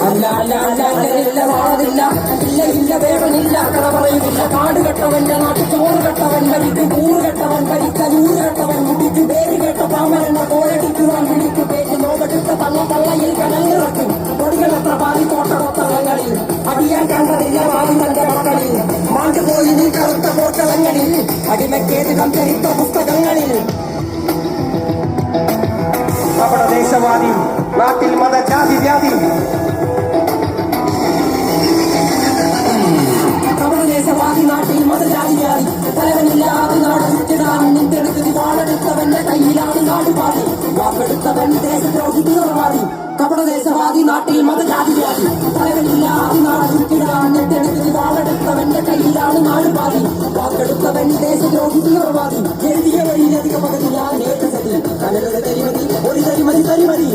അല്ല അല്ല അല്ല അല്ല വാതില്ല ഇല്ല ഇല്ല വേടനില്ല കഥ പറയുന്നില്ല. കാട് കെട്ടവന്റെ നാട്ടിൽ ചോറ് കെട്ടവൻ ഭരിക്കും. കൂറ് കെട്ടവൻ ഭരിക്കാൻ ഊര് കെട്ടവൻ മുടിച്ചു. പേര് കേട്ട പാമരെന്ന കോഴടിക്കുവാൻ വിളിക്കു. പേര് നോകെടുത്ത തള്ളയിൽ കനലിറക്കും. കൊടികളെത്ര പാതി തോട്ടടത്തളങ്ങളിൽ അടിയാൻ കണ്ടതില്ല വാതി തന്റെ മക്കളിൽ. മാണ്ടുപോയി നീ കറുത്ത പോട്ടളങ്ങളിൽ അടിമക്കേതിടം ചരിത്ര പുസ്തകങ്ങളിൽ. അവിടെ ദേശവാദി നാട്ടിൽ മതജാതി വ്യാധി. ദേശവാദി നാട്ടിൽ മതജാതി വ്യാധി. തലവനില്ലാതെ നാട് ചുറ്റിടാൻ നിന്തെടുത്ത് വാളെടുത്തവന്റെ കയ്യിലാണ് നാടുപാതി. വാക്കെടുത്തവൻ ദേശദ്രോഹി തീവ്രവാദി. കപടദേശവാദി നാട്ടിൽ മതജാതി വ്യാധി. തലവനില്ലാതെ നാട് ചുറ്റിടാൻ നിന്തെടുത്ത് വാളെടുത്തവന്റെ കയ്യിലാണ് നാടുപാതി. വാക്കെടുത്തവൻ ദേശദ്രോഹി തീവ്രവാദി. എഴുതിയ വഴിയിലധികം പകുതി ഞാൻ നേതൃത്വത്തിൽ കനലൊരു തരിമതി ഒരു തരിമതി തരിമതി.